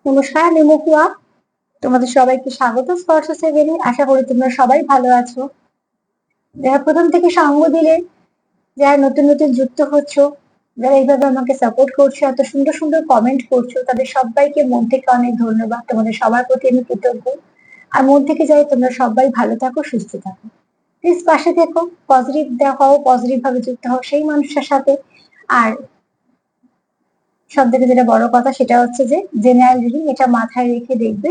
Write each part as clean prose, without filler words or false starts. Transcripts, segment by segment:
নমস্কার, আমি মহুয়া। তোমাদের সবাইকে স্বাগত স্পর্শ সেভেনে। আশা করি তোমরা সবাই ভালো আছো। যারা প্রথম থেকে সঙ্গ দিলে, যারা নতুন নতুন যুক্ত হচ্ছ, যারা এইভাবে আমাকে সাপোর্ট করছো, এত সুন্দর সুন্দর কমেন্ট করছো, তাদের সবাইকে মন থেকে অনেক ধন্যবাদ। তোমাদের সবার প্রতি আমি কৃতজ্ঞ। আর মন থেকে চাই তোমরা সবাই ভালো থাকো, সুস্থ থাকো। প্লিজ পাশে থেকো, পজিটিভ হও, পজিটিভ ভাবে যুক্ত হও সেই মানুষের সাথে। আর সব থেকে যেটা বড় কথা সেটা হচ্ছে যে জেনারেল রিডিং, এটা মাথায় রেখে দেখবে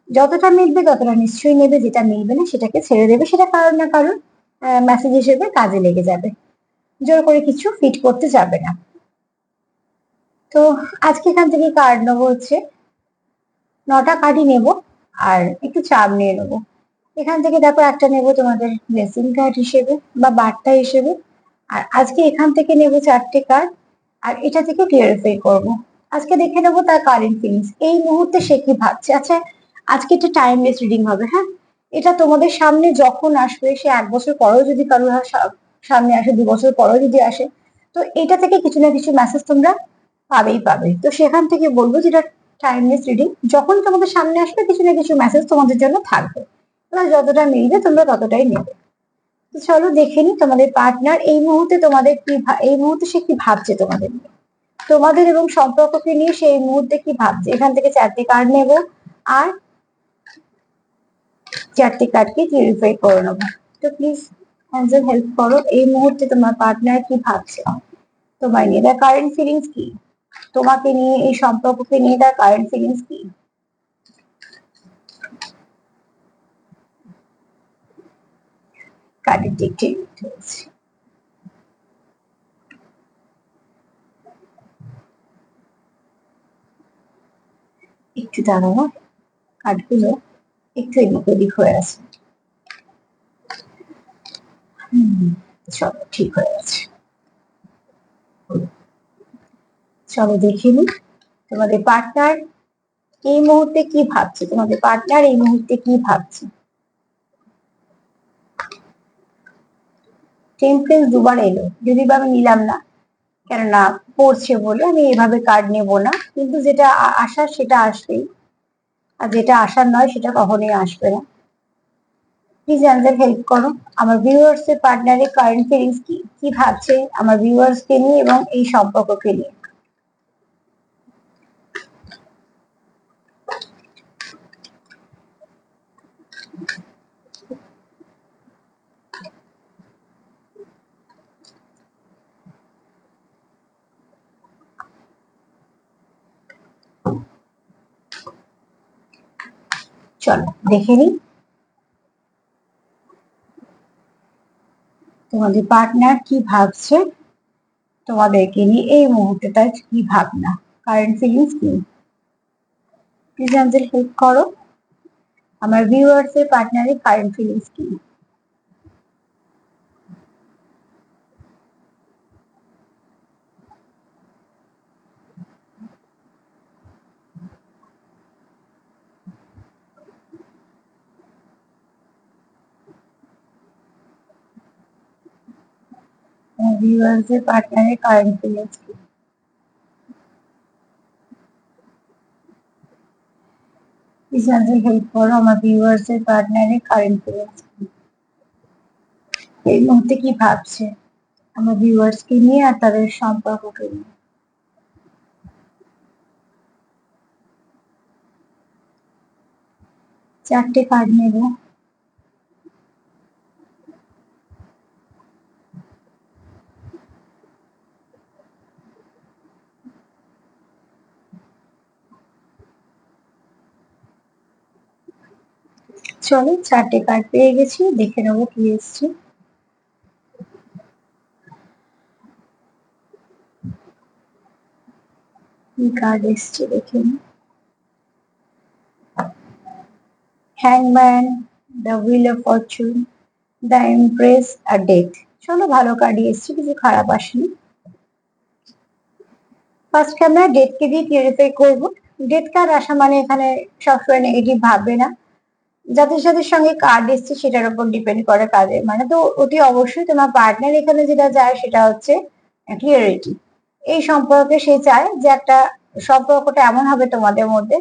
যতটা মিলবে ততটা নিশ্চয়ই নেবে, যেটা মিলবে না সেটাকে ছেড়ে দেবে। সেটা কারোর না কারোর মেসেজ হিসেবে কাজে লেগে যাবে, জোর করে কিছু ফিট করতে যাবে না। তো আজকে এখান থেকে কার্ড নেবো হচ্ছে 9টা কার্ডই নেবো আর একটু চাপ নিয়ে নেবো। এখান থেকে দেখো একটা নেবো তোমাদের ব্লেসিং কার্ড হিসেবে বা বার্তা হিসেবে, আর আজকে এখান থেকে নেবো 4টে কার্ড আর এটা থেকে ক্লিয়ারিফাই করবো। আজকে দেখে নেবো তার কারেন্ট ফিলিংস, এই মুহূর্তে সে কি ভাবছে। আচ্ছা, আজকে একটা টাইমলেস রিডিং হবে, হ্যাঁ। এটা তোমাদের সামনে যখন আসবে, সে 1 বছর পরেও যদি কারোর সামনে আসে, 2 বছর পরেও যদি আসে, তো এটা থেকে কিছু না কিছু মেসেজ তোমরা পাবেই পাবে। তো সেখান থেকে বলবো যেটা টাইমলেস রিডিং, যখন তোমাদের সামনে আসবে কিছু না কিছু মেসেজ তোমাদের জন্য থাকবে। এবার যতটা মিলবে তোমরা ততটাই নেবে। তো চলো দেখে নি তোমাদের পার্টনার এই মুহূর্তে তোমাদের কি এই মুহূর্তে সে কি ভাবছে তোমাদের নিয়ে, তোমাদের এবং সম্পর্ককে নিয়ে সে এই মুহূর্তে কি ভাবছে। এখান থেকে 4টে কার্ড নেব আর 4টে কার্ডকে ক্লিয়ারিফাই করে নেবো। তো প্লিজ অ্যাঞ্জেল হেল্প করো, এই মুহূর্তে তোমার পার্টনার কি ভাবছে তোমায় নিয়ে, তার কারেন্ট ফিলিংস কি, তোমাকে নিয়ে, এই সম্পর্ককে নিয়ে তার কারেন্ট ফিলিংস কি। কার্ডের দিক ঠিক হচ্ছে। একটু দাঁড়ানো, কার্ডগুলো একটু এদিক ওদিক হয়ে আছে। চলো ঠিক হয়ে গেছে। চলো দেখে নি তোমাদের পার্টনার এই মুহূর্তে কি ভাবছে, তোমাদের পার্টনার এই মুহূর্তে কি ভাবছে। টেম্পারেন্স দুবার এলো, যদি বা আমি নিলাম না, কেননা পড়ছে বলে আমি এভাবে কার্ড নেব না, কিন্তু যেটা আসার সেটা আসবেই, আর যেটা আসার নয় সেটা কখনোই আসবে না। প্লিজ আমাদের হেল্প করো, আমার ভিউয়ার্স এর পার্টনারের কারেন্ট ফিলিংস কি, কি ভাবছে আমার ভিউয়ার্স কে নিয়ে এবং এই সম্পর্ককে নিয়ে। চলো দেখে নিই তোমাদের পার্টনার কি ভাবছে তোমাদেরকে নিয়ে এই মুহূর্তে, তার কি ভাবনা, কারেন্ট ফিলিংস কি। প্লিজ আমাদের হেল্প করো, আমার ভিউয়ার্স এর পার্টনারের কারেন্ট ফিলিংস কি। আমার ভিউয়ার্স এর পার্টনারের কারেন্ট ফিলিংস কি। প্লিজ আমাদের হেল্প করো, আমার ভিউয়ার্স এর পার্টনারের কারেন্ট ফিলিংস কি, এই মুহূর্তে কি ভাবছে আমার ভিউয়ার্স কে নিয়ে আর তাদের সম্পর্ককে নিয়ে। চারটে কার্ড নেব। চলো 4টে কার্ড পেয়ে গেছি, দেখে নেবো কি এসছে। কি কার্ড এসছে দেখে নি। হ্যাংম্যান, the wheel of fortune, the empress আর ডেথ। চলো ভালো কার্ডই এসছে, কিছু খারাপ আসেনি। ফার্স্ট আমরা ডেথ কে দিয়ে ক্লিয়ারিফাই করবো। ডেথ কার্ড আসা মানে এখানে সবসময় নেগেটিভ ভাববে না, যাদের যাদের সঙ্গে কার্ড এসছে সেটার উপর ডিপেন্ড করে কাজে, মানে তো অতি অবশ্যই তোমার পার্টনার এখানে যেটা চায় সেটা হচ্ছে ক্লিয়ারিটি। এই সম্পর্কে সে চায় যে একটা সম্পর্কটা এমন হবে তোমাদের মধ্যে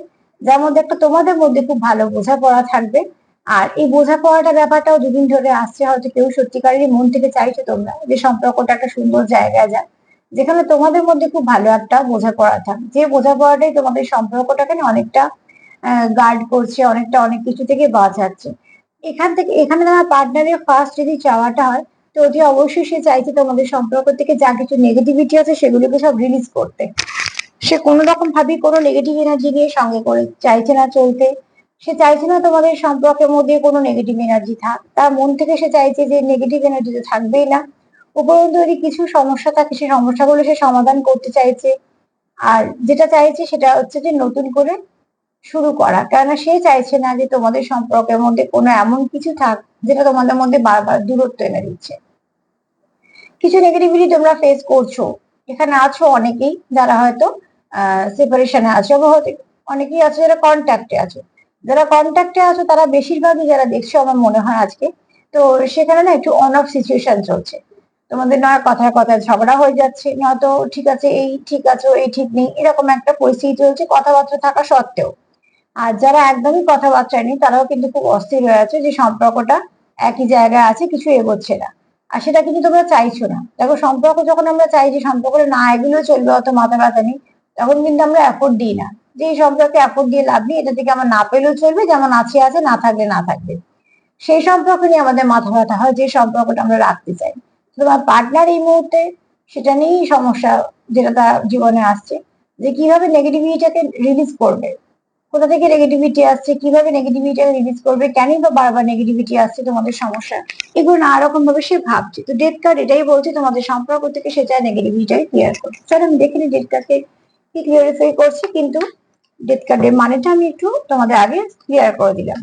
যার মধ্যে একটা তোমাদের মধ্যে খুব ভালো বোঝাপড়া থাকবে। আর এই বোঝাপড়াটা ব্যাপারটাও দুদিন ধরে আসছে, হয়তো কেউ সত্যিকারেরই মন থেকে চাইছো তোমরা যে সম্পর্কটা একটা সুন্দর জায়গায় যাক, যেখানে তোমাদের মধ্যে খুব ভালো একটা বোঝাপড়া থাক, যে বোঝাপড়াটাই তোমাদের সম্পর্কটাকে না অনেকটা গার্ড করছে, অনেকটা অনেক কিছু থেকে বাঁচাচ্ছে। এখানে তোমার পার্টনারের ফার্স্ট যদি চাওয়াটা হয়, তো অতি অবশ্যই সে চাইছে তোমাদের সম্পর্ক থেকে যা কিছু নেগেটিভিটি আছে সেগুলোকে সব রিলিজ করতে। সে কোনো রকম ভাবে কোনো নেগেটিভ এনার্জি নিয়ে সঙ্গে করে চাইছে না চলতে। সে চাইছে না তোমাদের সম্পর্কের মধ্যে কোনো নেগেটিভ এনার্জি থাক, তার মন থেকে সে চাইছে যে নেগেটিভ এনার্জি তো থাকবেই না, উপরন্তু যদি কিছু সমস্যা থাকে সেই সমস্যাগুলো সে সমাধান করতে চাইছে। আর যেটা চাইছে সেটা হচ্ছে যে নতুন করে শুরু করা, কেননা সে চাইছে না যে তোমাদের সম্পর্কের মধ্যে কোনো এমন কিছু থাক যেটা তোমাদের মধ্যে বারবার দূরত্ব এনে দিচ্ছে। কিছু নেগেটিভিটি তোমরা ফেস করছো, এখানে আছো অনেকেই যারা হয়তো সেপারেশনে আছো, বা হয়তো অনেকেই আছে যারা কন্ট্যাক্টে আছো। যারা কন্ট্যাক্টে আছো তারা বেশিরভাগই যারা দেখছো আমার মনে হয় আজকে, তো সেখানে না একটু অন অফ সিচুয়েশন চলছে। তোমাদের নয় কথায় কথায় ঝগড়া হয়ে যাচ্ছে, নয়তো ঠিক আছে এই ঠিক আছে এই ঠিক নেই, এরকম একটা পরিস্থিতি চলছে কথাবার্তা থাকা সত্ত্বেও। আর যারা একদমই কথাবার্তা নেই তারাও কিন্তু খুব অস্থির হয়ে আছে যে সম্পর্কটা একই জায়গায় আছে, কিছু এগোচ্ছে না। আর সেটা কিন্তু তোমরা চাইছো না। দেখো, সম্পর্ক যখন আমরা চাই যে সম্পর্কে না এগুলেও চলবে, অত মাথা ব্যথা নেই, তখন কিন্তু আমরা এফোর্ট দিই না, যে এই সম্পর্কে এফোর্ট দিয়ে লাভ নেই, এটা থেকে আমার না পেলেও চলবে, যেমন আছে আছে, না থাকলে না থাকবে। সেই সম্পর্ক নিয়ে আমাদের মাথা ব্যথা হয় যে সম্পর্কটা আমরা রাখতে চাই। তোমার পার্টনার এই মুহূর্তে সেটা নিয়েই সমস্যা, যেটা তার জীবনে আসছে, যে কিভাবে নেগেটিভিটিটাকে রিলিজ করবে, কোথা থেকে নেগেটিভিটি আসছে, কিভাবে নেগেটিভিটি রিলিজ করবে, কেনই বা বারবার নেগেটিভিটি আসছে তোমাদের সমস্যা, এগুলো নানা রকম ভাবে সে ভাবছে। তো ডেথ কার্ড এটাই বলছে তোমাদের সম্পর্ক থেকে সে চায় নেগেটিভিটিটাই ক্লিয়ার করছে। চলো আমি দেখে নিই ডেথ কার্ডকে কি ক্লিয়ারিফাই করছে, কিন্তু ডেথ কার্ডের মানেটা আমি একটু তোমাদের আগে ক্লিয়ার করে দিলাম।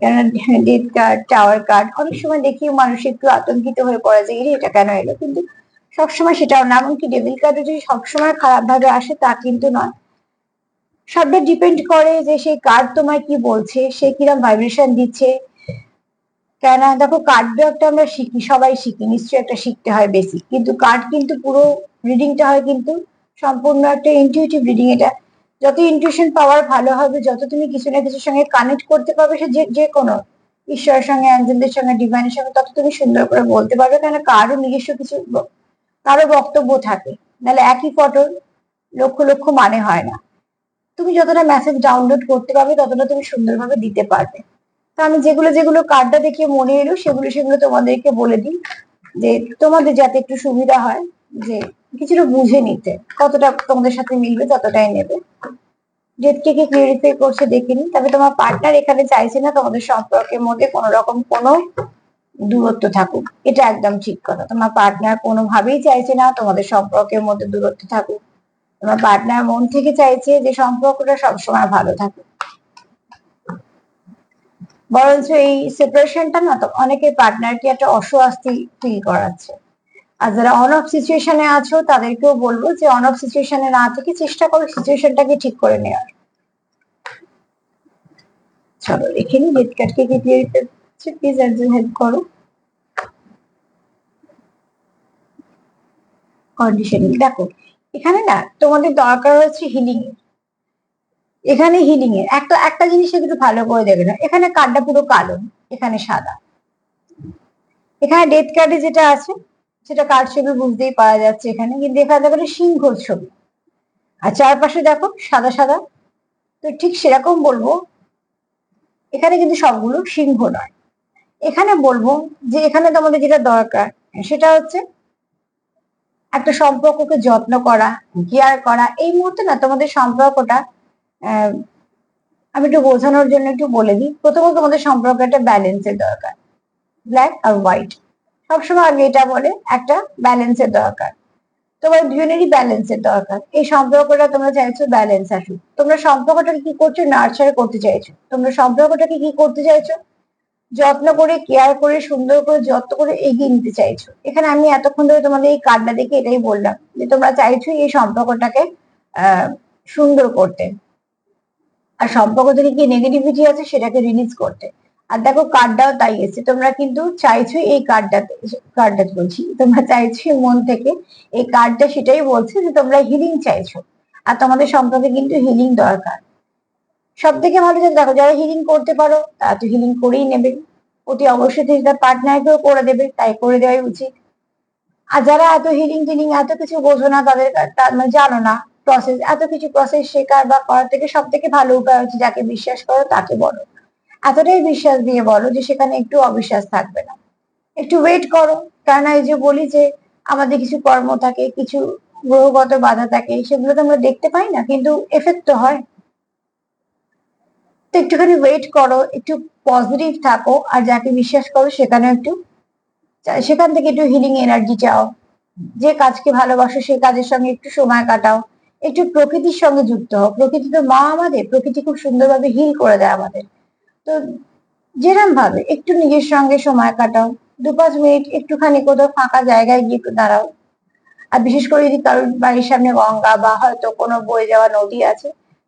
কেননা ডেথ কার্ড, টাওয়ার কার্ড অনেক সময় দেখি মানুষ একটু আতঙ্কিত হয়ে পড়ে যে এটা কেন এলো, কিন্তু সবসময় সেটাও না। এমনকি ডেভিল কার্ডও যদি সবসময় খারাপ ভাবে আসে তা কিন্তু নয়। সবটা ডিপেন্ড করে যে সেই কার্ড তোমায় কি বলছে, সে কিরকম ভাইব্রেশন দিচ্ছে। কেন দেখো, কার্ড একটা আমরা শিখি, সবাই শিখি, নিশ্চয়ই একটা শিখতে হয় বেসিক, কিন্তু কার্ড কিন্তু পুরো রিডিংটা হয় কিন্তু সম্পূর্ণ একটা ইনটিউটিভ রিডিং। এটা যত ইনটিউশন পাওয়ার ভালো হবে, যত তুমি কিছু না কিছুর সঙ্গে কানেক্ট করতে পারবে, সে যে কোনো ঈশ্বরের সঙ্গে, অ্যাঞ্জেলদের সঙ্গে, ডিভাইনের সঙ্গে, তত তুমি সুন্দর করে বলতে পারবে, কেন কারও নিজস্ব কিছু কারো বক্তব্য থাকে। নাহলে একই ফটোর লক্ষ লক্ষ মানে হয় না। তুমি যতটা মেসেজ ডাউনলোড করতে পারবে ততটা তুমি সুন্দরভাবে দিতে পারবে। তো আমি যেগুলো যেগুলো কার্ডটা দেখে মনে এলো সেগুলো সেগুলো তোমাদেরকে বলে দিই, যে তোমাদের যাতে একটু সুবিধা হয়, যে কিছুটা বুঝে নিতে, কতটা তোমাদের সাথে মিলবে ততটাই নেবে। ডেট কে ক্লিয়ারিফাই করছে দেখে নি। তবে তোমার পার্টনার এখানে চাইছে না তোমাদের সম্পর্কের মধ্যে কোনো রকম কোনো দূরত্ব থাকুক, এটা একদম ঠিক কথা। তোমার পার্টনার কোনোভাবেই চাইছে না তোমাদের সম্পর্কের মধ্যে দূরত্ব থাকুক। তোমার পার্টনার মন থেকে চাইছে যে সম্পর্কটা সবসময় ভালো থাকে। বরঞ্চ এই সেপারেশনটা না তো অনেকের পার্টনারকে একটা অস্বস্তি ফিল করাচ্ছে। আর যারা অন অফ সিচুয়েশনে আছো তাদেরকেও বলবো যে অন অফ সিচুয়েশনে না থেকে চেষ্টা করো সিচুয়েশনটাকে ঠিক করে নেওয়ার। চলো এখানে ডেট কার্ডকে কি ক্লিয়ার করছে, প্লিজ একজন হেল্প করো। কন্ডিশনিং দেখো, এখানে না তোমাদের দরকার হচ্ছে হিলিং এর। এখানে হিলিং এর একটা একটা জিনিস একটু ভালো করে দেখে না, এখানে কার্ডটা পুরো কালো, এখানে সাদা। এখানে ডেথ কার্ডে যেটা আছে সেটা কার্ড ছবি বুঝতেই পারা যাচ্ছে এখানে, কিন্তু এখানে দেখো সিংহর ছবি, আর চারপাশে দেখো সাদা সাদা। তো ঠিক সেরকম বলবো, এখানে কিন্তু সবগুলো সিংহ নয়। এখানে বলবো যে এখানে তোমাদের যেটা দরকার সেটা হচ্ছে একটা সম্পর্ককে যত্ন করা, কেয়ার করা। এই মুহূর্তে না তোমাদের সম্পর্কটা আমি একটু বোঝানোর জন্য একটু বলে দিই। প্রথমত তোমাদের সম্পর্কে একটা ব্যালেন্সের দরকার, ব্ল্যাক আর হোয়াইট সবসময় আগে এটা বলে, একটা ব্যালেন্সের দরকার। তোমার দুজনেরই ব্যালেন্সের দরকার। এই সম্পর্কটা তোমরা চাইছো ব্যালেন্স আসুক, তোমরা সম্পর্কটাকে কি করছো, নার্চার করতে চাইছো। তোমরা সম্পর্কটাকে কি করতে চাইছো, যত্ন করে, কেয়ার করে, সুন্দর করে, যত্ন করে এগিয়ে নিতে চাইছো। এখানে আমি এতক্ষণ ধরে তোমাদের এই কার্ডটা দেখে এটাই বললাম যে তোমরা চাইছো এই সম্পর্কটাকে আহ সুন্দর করতে, আর সম্পর্ক থেকে কি নেগেটিভিটি আছে সেটাকে রিলিজ করতে। আর দেখো কার্ডটাও তাই এসেছে, তোমরা কিন্তু চাইছো এই কার্ডটা বলছি, তোমরা চাইছো মন থেকে, এই কার্ডটা সেটাই বলছে যে তোমরা হিলিং চাইছো। আর তোমাদের সম্পর্কে কিন্তু হিলিং দরকার। সব থেকে ভালো যে দেখো, যারা হিলিং করতে পারো তারা তো হিলিং করেই নেবে, অতি অবশ্যই তার পার্টনারকেও করে দেবে, তাই করে দেওয়াই উচিত। আর যারা এত হিলিং টিলিং এত কিছু বোঝো না, তাদের মানে জানো না প্রসেস, এত কিছু প্রসেস শেখার বা করার থেকে সব থেকে ভালো উপায় হচ্ছে যাকে বিশ্বাস করো তাকে বলো। এতটাই বিশ্বাস দিয়ে বলো যে সেখানে একটু অবিশ্বাস থাকবে না। একটু ওয়েট করো, কেননা এই যে বলি যে আমাদের কিছু কর্ম থাকে, কিছু গ্রহগত বাধা থাকে, সেগুলো তো আমরা দেখতে পাই না, কিন্তু এফেক্ট তো হয়। তো একটুখানি ওয়েট করো, একটু পজিটিভ থাকো, আর যাকে বিশ্বাস করো সেখানে একটু সেখান থেকে একটু হিলিং এনার্জি চাও। যে কাজকে ভালোবাসো সেই কাজের সঙ্গে একটু সময় কাটাও, একটু প্রকৃতির সঙ্গে যুক্ত হও। প্রকৃতি তো মা আমাদের, প্রকৃতি খুব সুন্দরভাবে হিল করে দেয় আমাদের। তো যেরকম ভাবে একটু নিজের সঙ্গে সময় কাটাও, 2-5 মিনিট একটুখানি কোথাও ফাঁকা জায়গায় গিয়ে একটু দাঁড়াও। আর বিশেষ করে যদি কারোর বাড়ির সামনে গঙ্গা বা হয়তো কোনো বয়ে যাওয়া নদী আছে,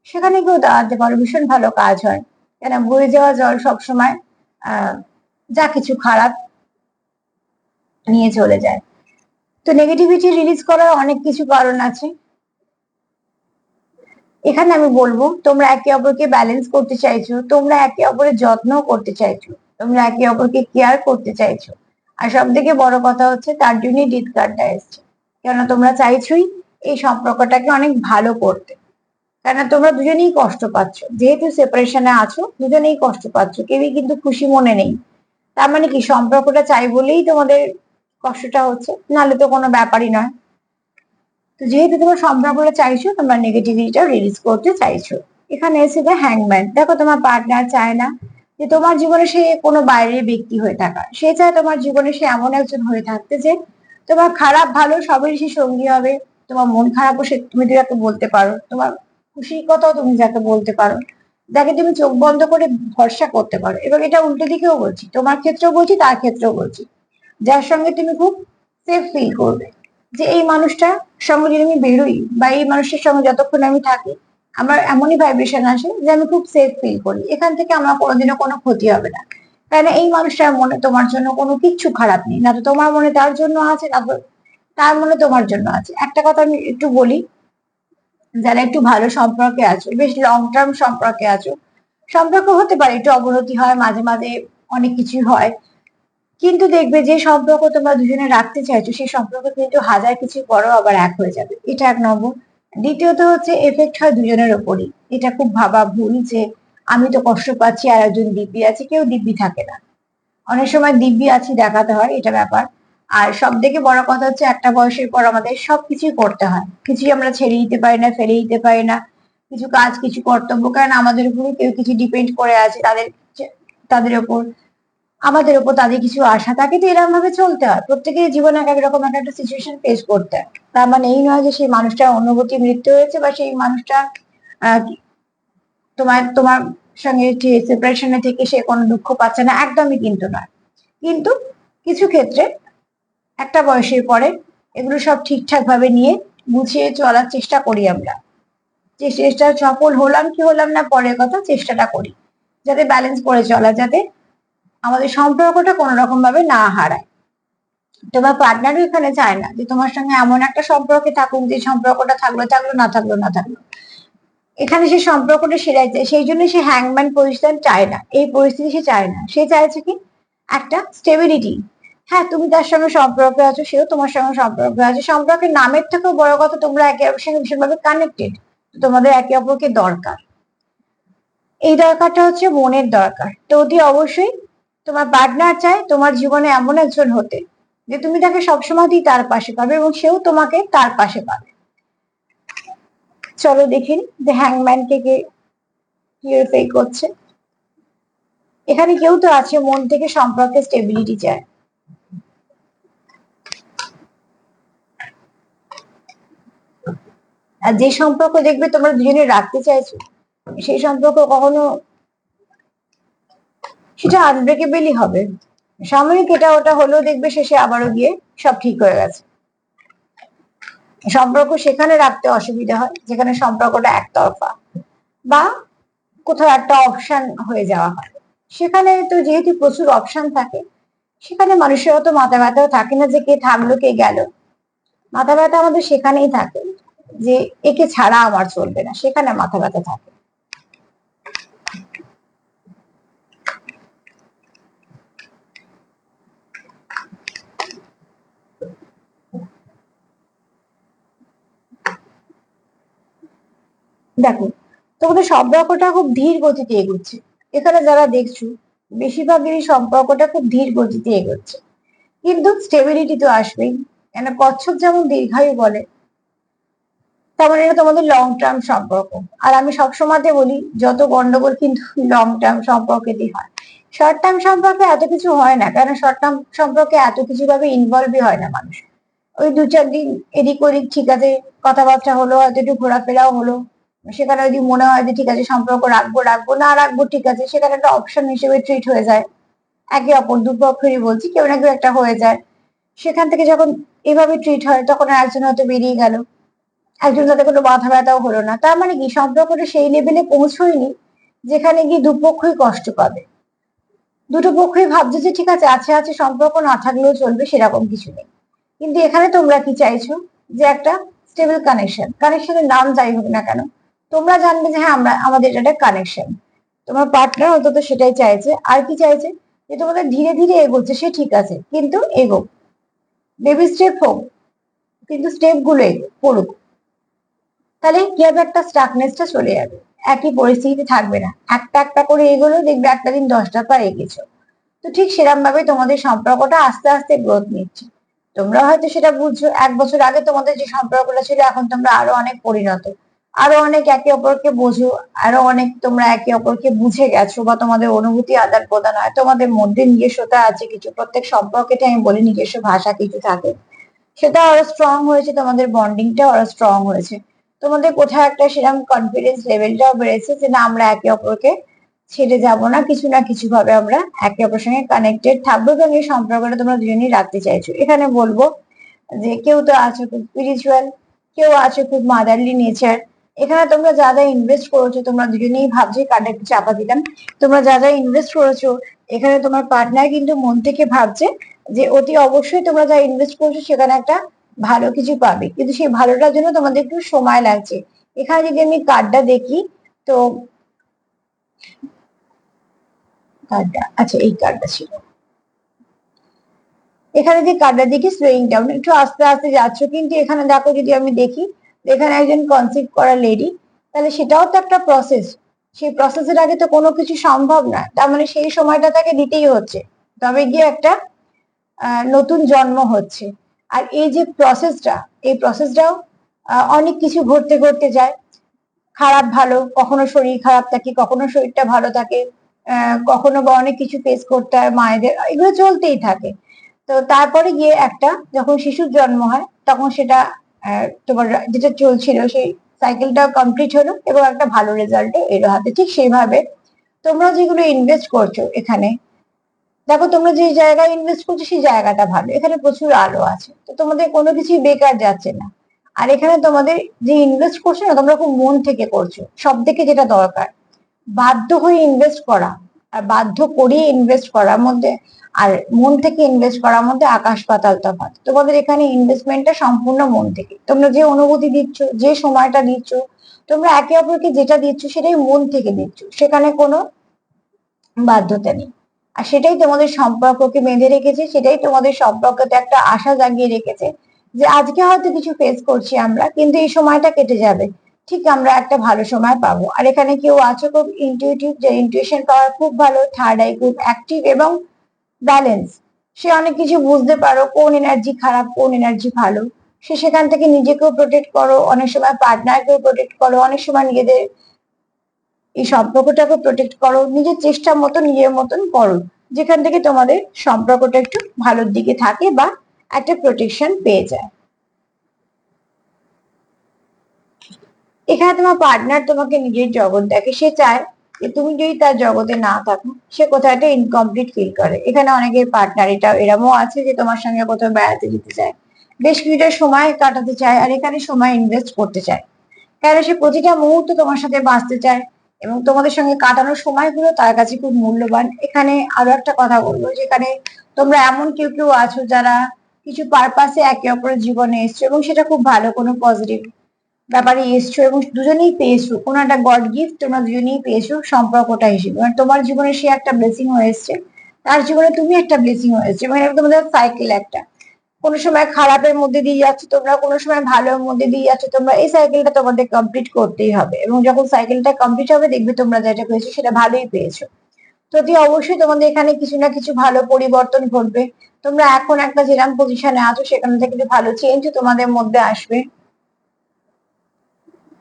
সেখানে কেউ দাঁড়াতে পারো, ভীষণ ভালো কাজ হয়। কেন বয়ে যাওয়া জল সবসময় যা কিছু খারাপ নিয়ে চলে যায়। তো নেগেটিভিটি রিলিজ করার অনেক কিছু কারণ আছে। এখানে আমি বলবো, তোমরা একে অপরকে ব্যালেন্স করতে চাইছো, তোমরা একে অপরের যত্ন করতে চাইছো, তোমরা একে অপরকে কেয়ার করতে চাইছো। আর সব থেকে বড় কথা হচ্ছে তার জন্যই ডেথ কার্ডটা এসছে। কেন তোমরা চাইছোই এই সম্পর্কটাকে অনেক ভালো করতে। কেন তোমরা দুজনেই কষ্ট পাচ্ছ, যেহেতু সেপারেশনে আছো দুজনেই কষ্ট পাচ্ছ, কেউই কিন্তু খুশি মনে নেই। তার মানে কি সম্পর্কটা চাই বলেই তোমাদের কষ্টটা হচ্ছে, নাহলে তো কোনো ব্যাপারই নয়। তো যেহেতু তোমার সম্পর্কটা চাইছো, তোমরা নেগেটিভিটিটা রিলিজ করতে চাইছো। এখানে এসে যে হ্যাংম্যান, দেখো তোমার পার্টনার চায় না যে তোমার জীবনে সে কোনো বাইরের ব্যক্তি হয়ে থাকা, সে চায় তোমার জীবনে সে এমন একজন হয়ে থাকতে যে তোমার খারাপ ভালো সবের সে সঙ্গী হবে। তোমার মন খারাপও সে তুমি যাকে বলতে পারো, তোমার খুশির কথাও তুমি যাকে বলতে পারো, যাকে তুমি চোখ বন্ধ করে ভরসা করতে পারো। এবং এটা উল্টো দিকেও বলছি, তোমার ক্ষেত্রেও বলছি তার ক্ষেত্রেও বলছি, যার সঙ্গে তুমি খুব সেফ ফিল করবে যে এই মানুষটার সঙ্গে যদি আমি বেরোই বা এই মানুষের সঙ্গে যতক্ষণ আমি থাকি, আমার এমনই ভাইব্রেশন আসে যে আমি খুব সেফ ফিল করি, এখান থেকে আমার কোনোদিনও কোনো ক্ষতি হবে না। কারণ এই মানুষটার মনে তোমার জন্য কোনো কিচ্ছু খারাপ নেই, না তো তোমার মনে তার জন্য আছে, না তো তার মনে তোমার জন্য আছে। একটা কথা আমি একটু বলি, যারা একটু ভালো সম্পর্কে আছো, বেশ লং টার্ম সম্পর্কে আছো, সম্পর্ক হতে পারে একটু অবনতি হয় মাঝে মাঝে, অনেক কিছু হয়, কিন্তু দেখবে যে সম্পর্ক তোমরা দুজনে রাখতে চাইছো সেই সম্পর্ক কিন্তু হাজার কিছু পরও আবার এক হয়ে যাবে। এটা 1 নম্বর। দ্বিতীয়ত হচ্ছে এফেক্ট হয় দুজনের ওপরই। এটা খুব ভাবা ভুল যে আমি তো কষ্ট পাচ্ছি আর একজন দিব্যি আছে, কেউ দিব্যি থাকে না। অনেক সময় দিব্যি আছি দেখাতে হয়, এটা ব্যাপার। আর সব থেকে বড় কথা হচ্ছে একটা বয়সের পর আমাদের সবকিছুই করতে হয়, কিছুই আমরা ছেড়ে দিতে পারি না, ফেলে দিতে পারি না। কিছু কাজ কিছু কর্তব্য, কারণ আমাদের উপরে কেউ কিছু ডিপেন্ড করে আছে, তাদের উপর আমাদের উপর তাদের কিছু আশা থাকে, তো এরকম ভাবে চলতে হয়। প্রত্যেকের জীবনে এক এক রকম এক একটা সিচুয়েশন ফেস করতে হয়। তার মানে এই নয় যে সেই মানুষটার অনুভূতি মৃত্যু হয়েছে বা সেই মানুষটা আহ, তোমার তোমার সঙ্গে সেপারেশনে থেকে সে কোনো দুঃখ পাচ্ছে না, একদমই কিন্তু নয়। কিন্তু কিছু ক্ষেত্রে একটা বয়সের পরে এগুলো সব ঠিকঠাক ভাবে নিয়ে গুছিয়ে চলার চেষ্টা করি আমরা। যে চেষ্টা সফল হলাম কি হলাম না পরের কথা, চেষ্টাটা করি যাতে ব্যালেন্স করে চলা, যাতে আমাদের সম্পর্কটা কোনো রকম ভাবে না হারায়। তোমার পার্টনারও এখানে চায় না যে তোমার সঙ্গে এমন একটা সম্পর্কে থাকুক যে সম্পর্কটা থাকলো থাকলো, না থাকলো না থাকলো। এখানে সে সম্পর্কটা সেরাই চায়, সেই জন্য সে হ্যাংম্যান পজিশন চায় না, এই পরিস্থিতি সে চায় না। সে চাইছে কি একটা স্টেবিলিটি। হ্যাঁ, তুমি তার সঙ্গে সম্পর্কে আছো, সেও তোমার সঙ্গে সম্পর্কে আছে, সম্পর্কের নামের থেকেও বড় কথা তোমরা একে অপরের সঙ্গে ভীষণভাবে কানেক্টেড, তোমাদের একে অপরকে দরকার। এই দরকারটা হচ্ছে মনের দরকার। তো অতি অবশ্যই তোমার পার্টনার চায় তোমার জীবনে এমন একজন হতে যে তুমি তাকে সবসময়ই তার পাশে পাবে এবং সেও তোমাকে তার পাশে পাবে। চলো দেখিন যে হ্যাংম্যান কে কে কিউরিফাই করছে। এখানে কেউ তো আছে মন থেকে সম্পর্কে স্টেবিলিটি চায়। আর যে সম্পর্ক দেখবে তোমরা দুজনে রাখতে চাইছো, সেই সম্পর্ক কখনো সেটা আনব্রেকেবলই হবে। সাময়িক এটা ওটা হলেও দেখবে শেষে আবারও গিয়ে সব ঠিক হয়ে গেছে। সম্পর্ক সেখানে রাখতে অসুবিধা হয় যেখানে সম্পর্কটা একতরফা বা কোথাও একটা অপশন হয়ে যাওয়া হয়। সেখানে তো যেহেতু প্রচুর অপশন থাকে, সেখানে মানুষের অত মাথা ব্যথাও থাকে না যে কে থাকলো কে গেল। মাথা ব্যথা আমাদের সেখানেই থাকে যে একে ছাড়া আমার চলবে না, সেখানে মাথা ব্যথা থাকে। দেখো, তোমাদের সম্পর্কটা খুব ধীর গতিতে এগোচ্ছে। এখানে যারা দেখছো, বেশিরভাগেরই সম্পর্কটা খুব ধীর গতিতে এগোচ্ছে, কিন্তু স্টেবিলিটি তো আসবেই। কেন, কচ্ছপ যেমন দীর্ঘায়ু বলে, তেমন এটা তোমাদের লং টার্ম সম্পর্ক। আর আমি সবসময় বলি, যত গন্ডগোল কিন্তু লং টার্ম সম্পর্কেতেই হয়। শর্ট টার্ম সম্পর্কে এত কিছু হয় না, কারণ শর্ট টার্ম সম্পর্কে এত কিছু ভাবে ইনভলভই হয় না মানুষ। ওই 2-4 দিন এদিক ওদিক ঠিক আছে, কথাবার্তা হলো, হয়তো একটু ঘোরাফেরাও হলো, সেখানে যদি মনে হয় যে ঠিক আছে সম্পর্ক রাখবো রাখবো না রাখবো, ঠিক আছে, সেখানে একটা অপশন হিসেবে ট্রিট হয়ে যায়। একে অপর দুপক্ষেরই বলছি, কেউ না কেউ একটা হয়ে যায়। সেখান থেকে যখন এভাবে ট্রিট হয়, তখন একজন হয়তো বেরিয়ে গেল, একজন সাথে কোনো মাথা ব্যথাও হলো না, তার মানে কি সম্পর্কটা সেই লেভেলে পৌঁছয়নি যেখানে গিয়ে দুপক্ষই কষ্ট পাবে। দুটো পক্ষই ভাবছে যে ঠিক আছে, আছে আছে, সম্পর্ক না থাকলেও চলবে, সেরকম কিছু নেই। কিন্তু এখানে তোমরা কি চাইছো, যে একটা স্টেবল কানেকশন। কানেকশনের নাম যাই হোক না কেন, তোমরা জানবে যে হ্যাঁ আমরা আমাদের এটা কানেকশন। তোমার পার্টনার অন্তত সেটাই চাইছে। আর কি চাইছে, যে তোমাদের ধীরে ধীরে এগোচ্ছে, সে ঠিক আছে, কিন্তু এগো, বেবি স্টেপ হোক, কিন্তু স্টেপ গুলো পড়ুক। তাহলে কি হবে, একটা স্টাকনেসটা চলে যাবে, একই পরিস্থিতি থাকবে না। একটা একটা করে এগোলো, দেখবে একটা দিন 10টা পা এগেছো। তো ঠিক সেরকম ভাবে তোমাদের সম্পর্কটা আস্তে আস্তে গ্রোথ নিচ্ছে। তোমরা হয়তো সেটা বুঝছো, 1 বছর আগে তোমাদের যে সম্পর্কটা ছিল, এখন তোমরা আরো অনেক পরিণত, আরো অনেক একে অপরকে বোঝো, আরো অনেক তোমরা একে অপরকে বুঝে গেছো, বা তোমাদের অনুভূতি আদান প্রদান হয়, তোমাদের মধ্যে নিজস্বতা আছে কিছু। প্রত্যেক সম্পর্কেতে আমি বলি নিজস্ব ভাষা কিছু থাকে, সেটা আরো স্ট্রং হয়েছে, তোমাদের বন্ডিংটাও আরো স্ট্রং হয়েছে। তোমাদের কোথাও একটা সেরকম কনফিডেন্স লেভেলটাও বেড়েছে, যে না আমরা একে অপরকে ছেড়ে যাব না, কিছু না কিছু ভাবে আমরা একে অপরের সঙ্গে কানেক্টেড থাকবো, এবং এই সম্পর্কটা তোমরা দুজনেই রাখতে চাইছো। এখানে বলবো যে কেউ তো আছো খুব স্পিরিচুয়াল, কেউ আছো খুব মাদারলি নেচার। এখানে তোমরা যা যা ইনভেস্ট করেছো, তোমরা দুজনেই ভাবছি, কার্ডটা একটু চাপা দিলাম, তোমরা যা যা ইনভেস্ট করেছো, এখানে তোমার পার্টনার কিন্তু মন থেকে ভাবছে যে অতি অবশ্যই তোমরা যা ইনভেস্ট করছো সেখানে একটা ভালো কিছু পাবে, কিন্তু সেই ভালোটার জন্য তোমাদের একটু সময় লাগছে। এখানে যদি আমি কার্ডটা দেখি, তো কার্ডটা, আচ্ছা এই কার্ডটা ছিল, এখানে যে কার্ডটা দেখি স্লোয়িং ডাউন, একটু আস্তে আস্তে যাচ্ছ, কিন্তু এখানে দেখো যদি আমি দেখি, এখানে একজন কনসিভ করা লেডি, তাহলে সেটাও তো একটা প্রসেস। সেই প্রসেসের আগে তো কোনো কিছু সম্ভব না, তার মানে সেই সময়টা তাকে দিতেই হচ্ছে, তবে গিয়ে একটা নতুন জন্ম হচ্ছে। আর এই যে প্রসেসটা, এই প্রসেসটাও অনেক কিছু ঘটতে ঘটতে যায়, খারাপ ভালো, কখনো শরীর খারাপ থাকে, কখনো শরীরটা ভালো থাকে, কখনো বা অনেক কিছু ফেস করতে হয় মায়েদের, এগুলো চলতেই থাকে। তো তারপরে গিয়ে একটা যখন শিশুর জন্ম হয়, তখন সেটা তোমার যেটা চলছিল সেই সাইকেলটা কমপ্লিট হলো, এবং একটা ভালো রেজাল্ট এলো হাতে। ঠিক সেইভাবে তোমরা যেগুলো ইনভেস্ট করছো এখানে, দেখো তোমরা যে জায়গায় ইনভেস্ট করছো সেই জায়গাটা ভালো, এখানে প্রচুর আলো আছে, তো তোমাদের কোনো কিছুই বেকার যাচ্ছে না। আর এখানে তোমাদের যে ইনভেস্ট করছো না, তোমরা খুব মন থেকে করছো, সব থেকে যেটা দরকার, বাধ্য হয়ে ইনভেস্ট করা আর বাধ্য করিয়ে ইনভেস্ট করার মধ্যে, আর মন থেকে ইনভেস্ট করার মধ্যে আকাশ পাতাল তফাৎ। তোমাদের এখানে ইনভেস্টমেন্টটা সম্পূর্ণ মন থেকে, তোমরা যে অনুভূতি দিচ্ছ, যে সময়টা দিচ্ছ, তোমরা একে অপরকে যেটা দিচ্ছ সেটাই মন থেকে দিচ্ছ, সেখানে কোনো বাধ্যতা নেই। আর সেটাই তোমাদের সম্পর্ককে বেঁধে রেখেছে, সেটাই তোমাদের সম্পর্কতে একটা আশা জাগিয়ে রেখেছে, যে আজকে হয়তো কিছু ফেস করছি আমরা, কিন্তু এই সময়টা কেটে যাবে, ঠিক আমরা একটা ভালো সময় পাবো। আর এখানে কেউ আছো খুব ইনটিউটিভ, যে ইনটিউশন পাওয়ার খুব ভালো, থার্ড আই খুব অ্যাক্টিভ এবং ব্যালেন্স, সে অনেক কিছু বুঝতে পারো কোন এনার্জি খারাপ কোন এনার্জি ভালো। সে সেখান থেকে নিজেকেও প্রোটেক্ট করো, অনেক সময় পার্টনারকেও প্রোটেক্ট করো, অনেক সময় নিজেদের এই সম্পর্কটাকে প্রোটেক্ট করো, নিজের চেষ্টা মতো নিজের মতন করো, যেখান থেকে তোমাদের সম্পর্কটা একটু ভালোর দিকে থাকে, বা একটা প্রোটেকশন পেয়ে যায়। এখানে তোমার পার্টনার তোমাকে নিজের জগৎ দেখে, সে চায় যে তুমি যদি তার জগতে না থাকো, সে কোথাও একটা ইনকমপ্লিট ফিল করে। এখানে অনেকের পার্টনার এটা এরমও আছে যে তোমার সঙ্গে কোথাও বেড়াতে যেতে চায়, বেশ কিছুটা সময় কাটাতে চায়, আর এখানে সময় ইনভেস্ট করতে চায়, কারণ সে প্রতিটা মুহূর্ত তোমার সাথে বাঁচতে চায়, এবং তোমাদের সঙ্গে কাটানোর সময়গুলো তার কাছে খুব মূল্যবান। এখানে আরো একটা কথা বলবো, যেখানে তোমরা এমন কেউ কেউ আছো যারা কিছু পারপাসে একে অপরের জীবনে এসছো, এবং সেটা খুব ভালো, কোনো পজিটিভ ব্যাপারে এসছো এবং দুজনেই পেয়েছো, কোনো একটা গড গিফট তোমরা দুজনেই পেয়েছো সম্পর্কটা হিসেবে। মানে তোমার জীবনে সে একটা ব্লেসিং হয়ে এসছে, তার জীবনে তুমি একটা ব্লেসিং হয়েছে, মানে তোমাদের সাইকেল একটা। কোনো সময় খারাপের মধ্যে দিয়ে যাচ্ছ তোমরা, কোনো সময় ভালোর মধ্যে দিয়ে যাচ্ছ তোমরা, এই সাইকেলটা তোমাদের কমপ্লিট করতেই হবে। এবং যখন সাইকেলটা কমপ্লিট হবে দেখবে তোমরা যেটা পেয়েছো সেটা ভালোই পেয়েছো। তো অবশ্যই তোমাদের এখানে কিছু না কিছু ভালো পরিবর্তন ঘটবে। তোমরা এখন একটা যেরকম পজিশনে আছো সেখান থেকে একটু ভালো চেঞ্জ তোমাদের মধ্যে আসবে।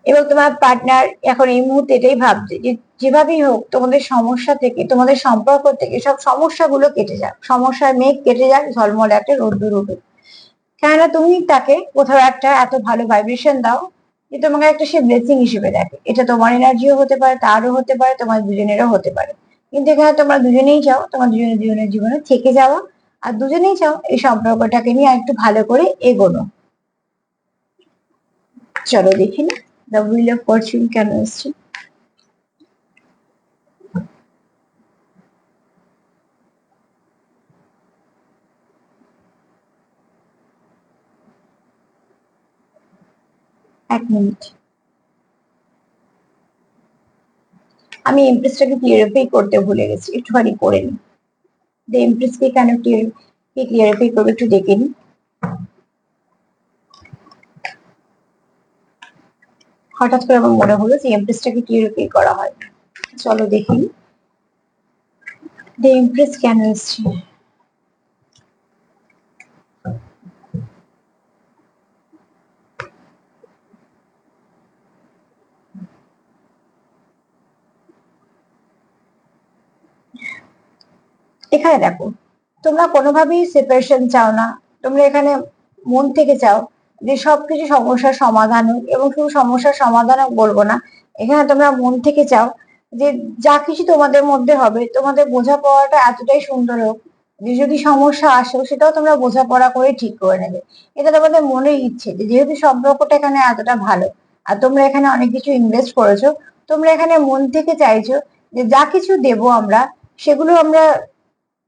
এবং তোমার পার্টনার এখন এই মুহূর্তে এটাই ভাবছে যে যেভাবেই হোক তোমাদের সমস্যা থেকে, তোমাদের সম্পর্ক থেকে সব সমস্যাগুলো কেটে যাক, সমস্যার মেঘ কেটে যাক, ঝলমলে একটা রোদ্দুর উঠুক। কেননা তুমি তাকে কোথাও একটা এত ভালো ভাইব্রেশন দাও যে তোমাকে একটা সে ব্লেসিং হিসেবে দেখে। এটা তোমার এনার্জিও হতে পারে, তারও হতে পারে, তোমার দুজনেরও হতে পারে। কিন্তু এখানে তোমরা দুজনেই চাও তোমার দুজনের জীবনে থেকে যাওয়া, আর দুজনেই চাও এই সম্পর্কটাকে নিয়ে একটু ভালো করে এগোনো। চলো দেখি না দ্য হুইল অফ ফরচুন কেন এসছে। এক মিনিট, আমি এমপ্রেসটাকে ক্লিয়ারিফাই করতে ভুলে গেছি, একটুখানি করে নি। এমপ্রেসকে কেন ক্লিয়ারিফাই করবে একটু দেখে নি। হঠাৎ করে আমার মনে হলো যে এমপ্রেসটাকে ক্লিয়ারিফাই করা হয়। চলো দেখি এমপ্রেস কেন এসছে। এখানে দেখো, তোমরা কোনোভাবেই সেপারেশন চাও না। তোমরা এখানে মন থেকে চাও যে সবকিছু সমস্যার সমাধান হোক, এবং শুধু সমস্যার সমাধান বলবো না, এখানে তোমরা মন থেকে চাও যে যা কিছু তোমাদের মধ্যে হবে তোমাদের বোঝাপড়াটা এতটাই সুন্দর হোক যে যদি সমস্যা আসেও সেটাও তোমরা বোঝাপড়া করে ঠিক করে নেবে। এটা তোমাদের মনের ইচ্ছে যে যেহেতু সম্পর্কটা এখানে এতটা ভালো আর তোমরা এখানে অনেক কিছু ইনভেস্ট করেছো, তোমরা এখানে মন থেকে চাইছো যে যা কিছু দেবো আমরা, সেগুলো আমরা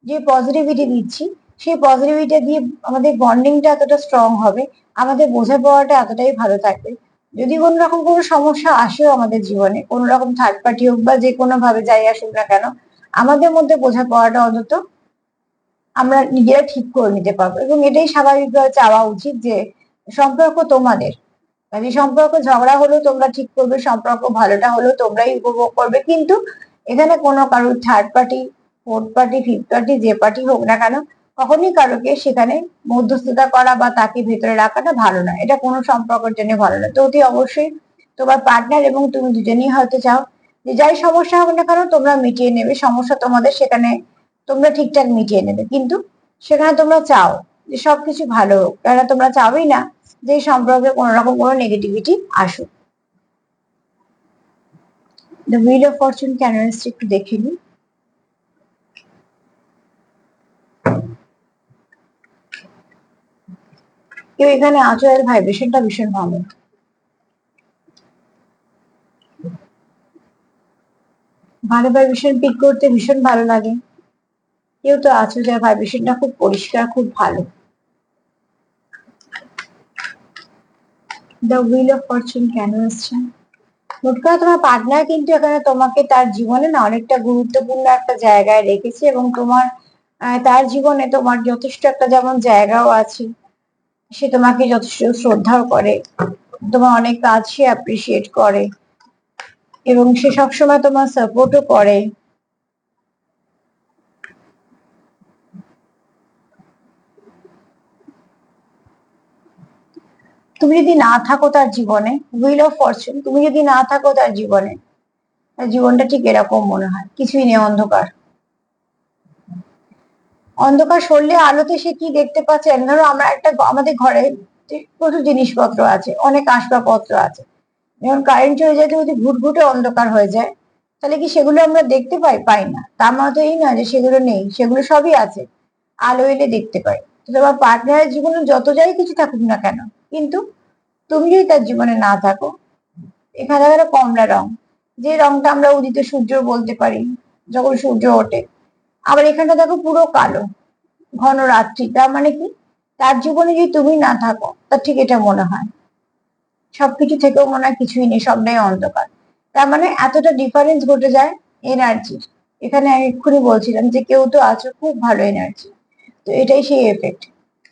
যে পজিটিভিটি দিচ্ছি সেই পজিটিভিটি দিয়ে আমাদের বন্ডিংটা এতটা স্ট্রং হবে, আমাদের বোঝাপড়াটা এতটাই ভালো থাকবে। যদি কোনো রকম কোনো সমস্যা আসেও আমাদের জীবনে, কোনো রকম থার্ড পার্টি হোক বা যে কোনো ভাবে যাই আসুক না কেন, আমাদের মধ্যে বোঝাপড়াটা অন্তত আমরা নিজেরা ঠিক করে নিতে পারবো। এবং এটাই স্বাভাবিকভাবে চাওয়া উচিত যে সম্পর্ক তোমাদের, কাজে সম্পর্ক ঝগড়া হলেও তোমরা ঠিক করবে, সম্পর্ক ভালোটা হলেও তোমরাই উপভোগ করবে। কিন্তু এখানে কোনো কারোর third party, fourth party, fifth party, যে পার্টি হোক না কেন, কখনই কারোকে সেখানে মধ্যস্থতা করা বা তাকে ভেতরে রাখাটা ভালো না, এটা কোনো সম্পর্কের জন্য ভালো না। তো অতি অবশ্যই তোমার পার্টনার এবং তুমি দুজনেই হয়তো চাও যে যাই সমস্যা হোক না কেন তোমরা মিটিয়ে নেবে, সমস্যা তোমাদের সেখানে তোমরা ঠিকঠাক মিটিয়ে নেবে। কিন্তু সেখানে তোমরা চাও যে সবকিছু ভালো হোক, কেননা তোমরা চাওই না যে সম্পর্কে কোনো রকম কোনো নেগেটিভিটি আসুক। দ্য হুইল অফ ফরচুন কেন এসছে একটু দেখে নিই। কেউ এখানে আছো এর ভাইব্রেশনটা ভীষণ ভালো, ভালো ভাইব্রেশন পিক করতে ভীষণ ভালো লাগে। কেউ তো আছো যার ভাইব্রেশনটা খুব পরিষ্কার, খুব ভালো। দ্য হুইল অফ ফরচুন কেন এসছে। মোট কথা তোমার পার্টনার কিন্তু এখানে তোমাকে তার জীবনে না অনেকটা গুরুত্বপূর্ণ একটা জায়গায় রেখেছে, এবং তোমার তার জীবনে তোমার যথেষ্ট একটা যেমন জায়গাও আছে, সে তোমাকে যথেষ্ট শ্রদ্ধাও করে, তোমার অনেক কাজ সে অ্যাপ্রিসিয়েট করে, এবং সে সবসময় তোমার সাপোর্টও করে। তুমি যদি না থাকো তার জীবনে, হুইল অফ ফরচুন, তুমি যদি না থাকো তার জীবনে, তার জীবনটা ঠিক এরকম মনে হয়, কিছুই নেই, অন্ধকার। অন্ধকার সরলে আলোতে সে কি দেখতে পাচ্ছে, ধরো আমরা একটা আমাদের ঘরে প্রচুর জিনিসপত্র আছে, অনেক আসবাবপত্র আছে, যখন কারেন্ট চলে যায় যদি ঘুটঘুটে অন্ধকার হয়ে যায়, তাহলে কি সেগুলো আমরা দেখতে পাই? পাই না। তার মানে তো এই নয় যে সেগুলো নেই, সেগুলো সবই আছে, আলো এলে দেখতে পাই। তো তোমার পার্টনারের জীবনে যত যাই কিছু থাকুক না কেন, কিন্তু তুমি যদি তার জীবনে না থাকো, এখানে দেখো একটা কমলা রং, যে রংটা আমরা উদিত সূর্য বলতে পারি যখন সূর্য ওঠে। আবার এখানটা দেখো পুরো কালো, ঘন রাত্রি, তার মানে কি তার জীবনে যদি তুমি না থাকো, তার ঠিক এটা মনে হয়। সবকিছু থেকেও মনে হয় কিছুই নেই, সবটাই অন্ধকার। তার মানে এতটা ডিফারেন্স ঘটে যায় এনার্জির। এখানে আমি এক্ষুনি বলছিলাম যে কেউ তো আছো খুব ভালো এনার্জি, তো এটাই সেই এফেক্ট।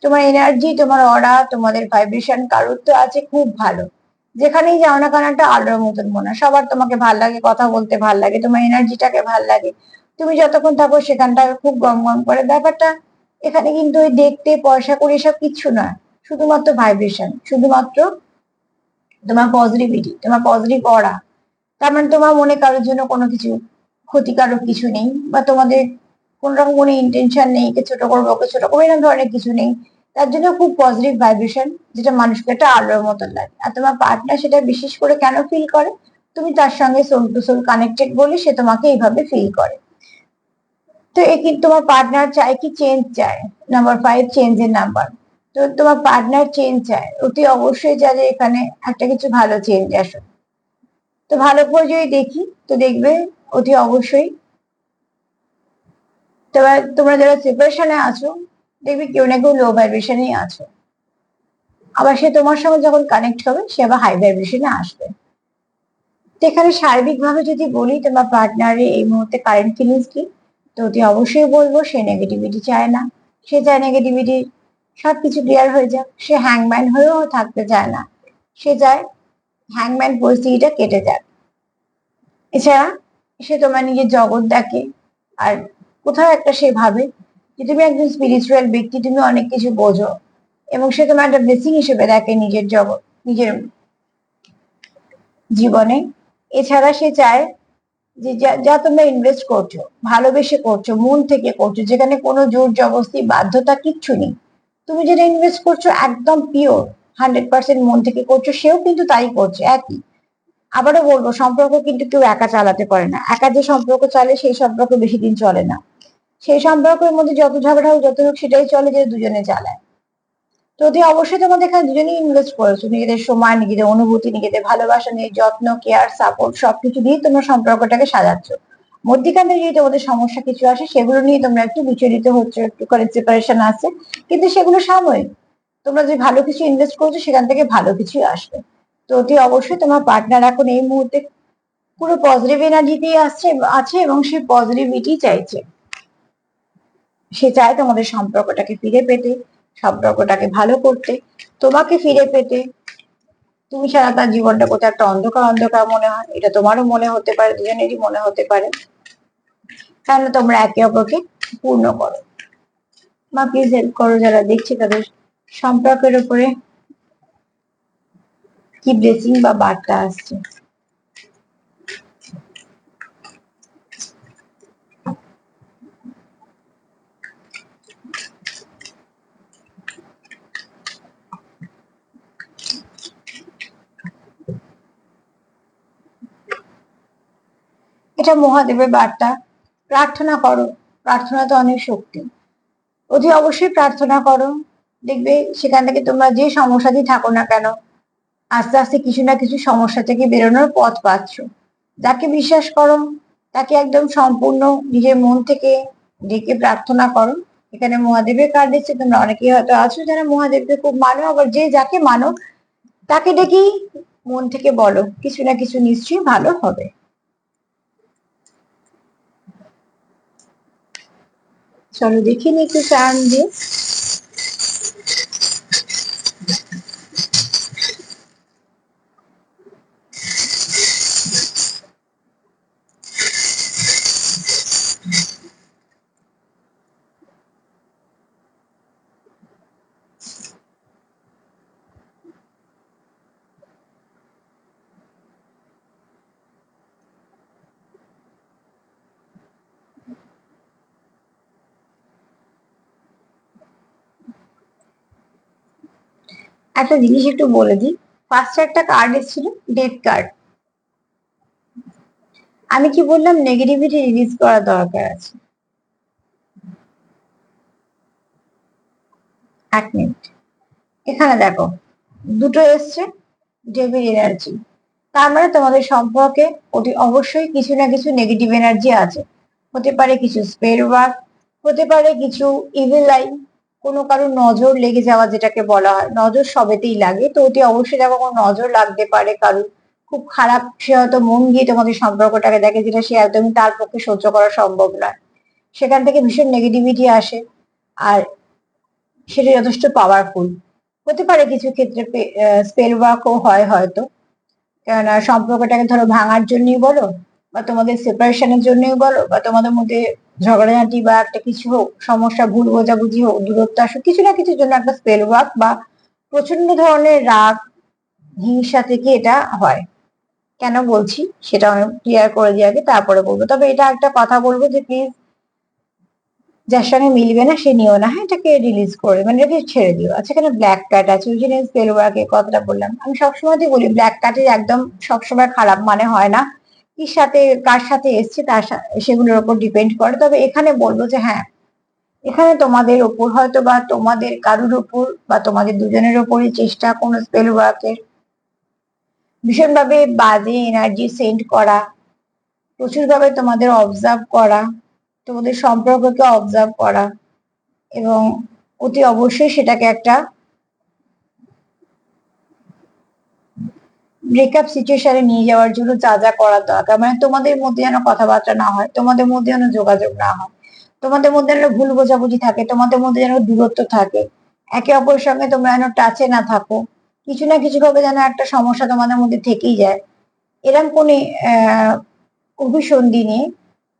তোমার এনার্জি, তোমার অরা, তোমাদের ভাইব্রেশন কারোর তো আছে খুব ভালো। যেখানেই যাও না কেন একটা আলোর মতন মনে হয়, সবার তোমাকে ভাল লাগে, কথা বলতে ভাল লাগে, তোমার এনার্জিটাকে ভাল লাগে। তুমি যতক্ষণ থাকো সেখানটা খুব গম গম করে ব্যাপারটা। এখানে কিন্তু ওই দেখতে পয়সা করে এসব কিচ্ছু নয়, শুধুমাত্র ভাইব্রেশন, শুধুমাত্র তোমার পজিটিভিটি, তোমার পজিটিভ অরা। তার মানে তোমার মনে কারোর জন্য কোনো কিছু ক্ষতিকারক কিছু নেই, বা তোমাদের কোন রকম কোনো ইন্টেনশন নেই যে ছোট করবো ওকে, ছোট করবো, এরকম ধরনের কিছু নেই। তার জন্য খুব পজিটিভ ভাইব্রেশন, যেটা মানুষকে একটা আলোর মতন লাগে। আর তোমার পার্টনার সেটা বিশেষ করে কেন ফিল করে, তুমি তার সঙ্গে সোল টু সোল কানেক্টেড বলে সে তোমাকে এইভাবে ফিল করে। তো এ কি তোমার পার্টনার চায় কি, চেঞ্জ চায়। নাম্বার 5, চেঞ্জের নাম্বার। তো তোমার পার্টনার চেঞ্জ চায়, অতি অবশ্যই চায় যে এখানে একটা কিছু ভালো চেঞ্জ আসে। তো ভালো করে যদি দেখি তো দেখবে অতি অবশ্যই তোমরা যারা সেপারেশনে আছো, দেখবে কেউ না কেউ লো ভাইব্রেশনেই আছো। আবার সে তোমার সঙ্গে যখন কানেক্ট হবে সে আবার হাই ভাইব্রেশনে আসবে। তো এখানে সার্বিকভাবে যদি বলি তোমার পার্টনারের এই মুহূর্তে কারেন্ট ফিলিংস কি, তো অতি অবশ্যই বলবো সে নেগেটিভিটি চায় না। সে চায় নেগেটিভিটি সবকিছু ক্লিয়ার হয়ে যাক, সে হ্যাংম্যান হয়েও থাকতে চায় না, সে চায় হ্যাংম্যান পরিস্থিতিটা কেটে যাক। এছাড়া সে তোমার নিজের জগৎ দেখে, আর কোথাও একটা সে ভাবে যে তুমি একজন স্পিরিচুয়াল ব্যক্তি, তুমি অনেক কিছু বোঝো, এবং সে তোমার একটা ব্লেসিং হিসেবে দেখে নিজের জগৎ, নিজের জীবনে। এছাড়া সে চায় যে যা যা তোমরা ইনভেস্ট করছো, ভালোবেসে করছো, মন থেকে করছো, যেখানে কোনো জোর জবরদস্তি বাধ্যতা কিচ্ছু নেই, তুমি যেটা ইনভেস্ট করছো একদম পিওর 100% মন থেকে করছো, সেও কিন্তু তাই করছে একই। আবারও বলবো, সম্পর্ক কিন্তু কেউ একা চালাতে পারে না, একা যে সম্পর্ক চলে সেই সম্পর্ক বেশি দিন চলে না। সেই সম্পর্কের মধ্যে যত ঝগড়া হোক যত হোক সেটাই চলে যে দুজনে চালায়। তো অতি অবশ্যই তোমাদের এখানে দুজনেই ইনভেস্ট করেছো নিজেদের সময়, নিজেদের অনুভূতি, নিজেদের ভালোবাসা, নিজের যত্ন, কেয়ার, সাপোর্ট সবকিছু দিয়ে তোমরা সম্পর্কটাকে সাজাচ্ছ। মধ্যিখানে যদি তোমাদের সমস্যা কিছু আসে সেগুলো নিয়ে তোমরা একটু বিচলিত হচ্ছে, একটু করে সেপারেশন আসছে, কিন্তু সেগুলো সাময়িক। তোমরা যে ভালো কিছু ইনভেস্ট করছো সেখান থেকে ভালো কিছু আসবে। তো অতি অবশ্যই তোমার পার্টনার এখন এই মুহূর্তে পুরো পজিটিভ এনার্জিতেই আছে, এবং সে পজিটিভিটি চাইছে। সে চায় তোমাদের সম্পর্কটাকে ফিরে পেতে, সম্পর্কটাকে ভালো করতে, তোমাকে ফিরে পেতে। তুমি ছাড়া তার জীবনটা কোথাও একটা অন্ধকার অন্ধকার মনে হয়, এটা তোমারও মনে হতে পারে, দুজনেরই মনে হতে পারে। তাহলে তোমরা একে অপরকে পূর্ণ করো। মা প্লিজ হেল্প করো যারা দেখছে তাদের সম্পর্কের উপরে কি ব্লেসিং বা বার্তা আসছে। এটা মহাদেবের বার্তা। প্রার্থনা করো, প্রার্থনা তো অনেক শক্তি। অতি অবশ্যই প্রার্থনা করো, দেখবে সেখান থেকে তোমরা যে সমস্যাতেই থাকো না কেন আস্তে আস্তে কিছু না কিছু সমস্যা থেকে বেরোনোর পথ পাচ্ছ। যাকে বিশ্বাস করো তাকে একদম সম্পূর্ণ নিজের মন থেকে ডেকে প্রার্থনা করো। এখানে মহাদেবের কার্ড দিচ্ছে, তোমরা অনেকেই হয়তো আছো যারা মহাদেবকে খুব মানো, আবার যে যাকে মানো তাকে ডেকেই মন থেকে বলো কিছু না কিছু নিশ্চয়ই ভালো হবে। চলো দেখিনি একটু টার্ন দিয়ে। একটা জিনিস একটু বলে দিই, ফার্স্টে একটা কার্ড এসেছিল, ডেথ কার্ড। আমি কি বললাম নেগেটিভিটি রিলিজ করা দরকার আছে। 1 মিনিট। এখানে দেখো দুটো এসছে, ডেভিল এনার্জি। তার মানে তোমাদের সম্পর্কে অতি অবশ্যই কিছু না কিছু নেগেটিভ এনার্জি আছে। হতে পারে কিছু স্পের ওয়ার্ক, হতে পারে কিছু ইভিল লাইন, কোনো কারোর নজর লেগে যাওয়া যেটাকে বলা হয়, নজর সবেতেই লাগে, তো অতি অবশ্যই দেখো কোনো নজর লাগতে পারে কারোর, খুব খারাপ সে হয়তো মন দিয়ে তোমাদের সম্পর্কটাকে দেখে, যেটা সে একদমই তার পক্ষে সহ্য করা সম্ভব নয়, সেখান থেকে ভীষণ নেগেটিভিটি আসে, আর সেটা যথেষ্ট পাওয়ারফুল হতে পারে কিছু ক্ষেত্রে। স্পেল ওয়ার্কও হয় হয়তো, কেননা সম্পর্কটাকে ধরো ভাঙার জন্যই বলো, বা তোমাদের সেপারেশনের জন্যই বলো, বা তোমাদের মধ্যে ঝগড়াঝাঁটি বা একটা কিছু হোক, সমস্যা, ভুল বোঝাবুঝি হোক, দূরত্ব আসুক, কিছু না কিছুর জন্য একটা স্পেল ওয়ার্ক বা প্রচন্ড ধরনের রাগ, হিংসা থেকে এটা হয়। কেন বলছি সেটা আমি ক্লিয়ার করে দিয়ে আগে তারপরে বলবো। তবে এটা একটা কথা বলবো যে প্লিজ, যার সঙ্গে মিলবে না সে নিও না, হ্যাঁ, এটাকে রিলিজ করে মানে এটাকে ছেড়ে দিও। আচ্ছা, এখানে ব্ল্যাক ক্যাট আছে, ওই জন্য স্পেল ওয়ার্কের কথাটা বললাম। আমি সবসময়তেই বলি ব্ল্যাক ক্যাটের একদম সবসময় খারাপ মানে হয় না, কি সাথে কার সাথে এসছে তার সেগুলোর উপর ডিপেন্ড করে। তবে এখানে বলবো যে হ্যাঁ, এখানে তোমাদের ওপর হয়তো বা তোমাদের কারুর উপর বা তোমাদের দুজনের ওপরই চেষ্টা কোনো স্পেল ওয়ার্কের, ভীষণভাবে বাজে এনার্জি সেন্ড করা, প্রচুর ভাবে তোমাদের অবজার্ভ করা, তোমাদের সম্পর্ককে অবজার্ভ করা, এবং অতি অবশ্যই সেটাকে একটা ব্রেকআপ সিচুয়েশনে নিয়ে যাওয়ার জন্য যা যা করার দরকার, মানে তোমাদের মধ্যে যেন কথাবার্তা না হয়, তোমাদের মধ্যে যেন যোগাযোগ না হয়, তোমাদের মধ্যে যেন ভুল বোঝাবুঝি থাকে, তোমাদের মধ্যে যেন দূরত্ব থাকে, একে অপরের সঙ্গে তোমরা যেন টাচে না থাকো, কিছু না কিছু ভাবে যেন একটা সমস্যা তোমাদের মধ্যে থেকেই যায়। এরকম কোন অভিসন্ধি নিয়ে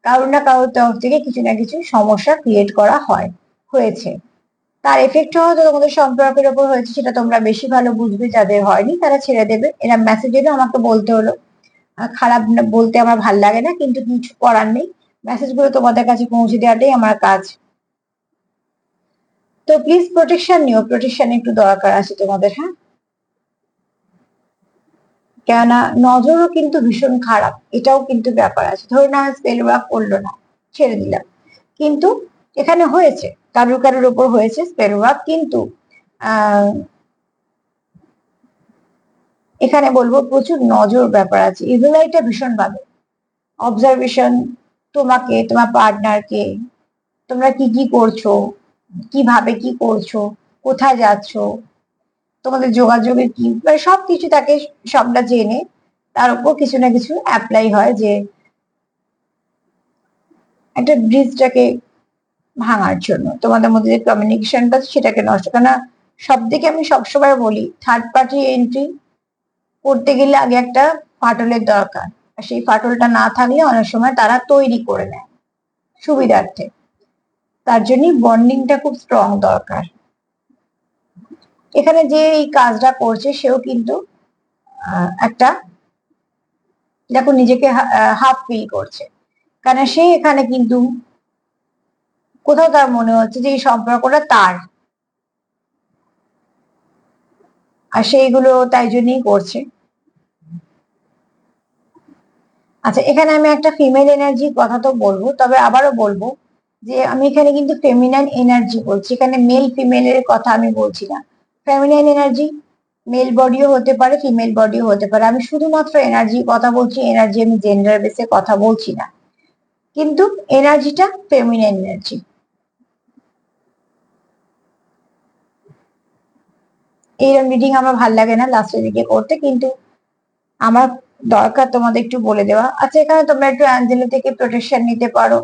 কারোর না কারোর তরফ থেকে কিছু না কিছু সমস্যা ক্রিয়েট করা হয়েছে, তার এফেক্ট হয়তো তোমাদের সম্পর্কের উপর হয়েছে, সেটা তোমরা বেশি ভালো বুঝবে, যাদের হয়নি তারা ছেড়ে দেবে। এরা মেসেজ এলো, আমাকে বলতে হলো, খারাপ বলতে আমার ভাল লাগে না, কিন্তু কিছু করার নেই, মেসেজ গুলো তোমাদের কাছে পৌঁছে দেওয়াটাই আমার কাজ। তো প্লিজ প্রোটেকশন নিও, প্রোটেকশন একটু দরকার আছে তোমাদের, হ্যাঁ, কেননা নজরও কিন্তু ভীষণ খারাপ, এটাও কিন্তু ব্যাপার আছে। ধরুন আমি স্পেল ওয়ার্ক করলো না, ছেড়ে দিলাম, কিন্তু এখানে হয়েছে, কারুর কারুর ওপর হয়েছে স্পেল ওয়ার্ক, কিন্তু আহ এখানে বলবো প্রচুর নজর ব্যাপার আছে, ইভিলাইটা ভীষণ ভাবে অবজারভেশন, তোমাকে, তোমার পার্টনারকে, তোমরা কি কি করছো, কিভাবে কি করছো, কোথায় যাচ্ছ, তোমাদের যোগাযোগের কি, মানে সবকিছু তাকে সবটা জেনে তার উপর কিছু না কিছু অ্যাপ্লাই হয়, যে একটা ব্রিজটাকে ভাঙার জন্য, তোমাদের মধ্যে যে কমিউনিকেশনটা সেটাকে নষ্ট, কেননা সব দিকে আমি সবসময় বলি থার্ড পার্টি এন্ট্রি করতে গেলে আগে একটা ফাটলের দরকার, আর সেই ফাটলটা না থাকলে অনেক সময় তারা তৈরি করে নেয় সুবিধার্থে, তার জন্য বন্ডিংটা খুব স্ট্রং দরকার। এখানে যে এই কাজটা করছে সেও কিন্তু একটা, দেখো, নিজেকে হাফ ফিল করছে, কারণ সে এখানে কিন্তু কোথাও তার মনে হচ্ছে যে এই সম্পর্কটা তার, আর সেইগুলো তাই জন্যই করছে। আচ্ছা, এখানে আমি একটা ফিমেল এনার্জির কথা তো বলবো, তবে আবারও বলবো যে আমি এখানে কিন্তু ফেমিনাইন এনার্জি বলছি, এখানে মেল ফিমেলের কথা আমি বলছি না। ফেমিনাইন এনার্জি মেল বডিও হতে পারে, ফিমেল বডিও হতে পারে, আমি শুধুমাত্র এনার্জির কথা বলছি, এনার্জি আমি জেন্ডার বেসে কথা বলছি না, কিন্তু এনার্জিটা ফেমিনাইন এনার্জি। এইরকম রিডিং আমার ভাল লাগে না লাস্টের দিকে করতে, কিন্তু আমার দরকার তোমাদের একটু বলে দেওয়া। আচ্ছা, এখানে তোমরা একটু অ্যাঞ্জেলো থেকে প্রোটেকশন নিতে পারো।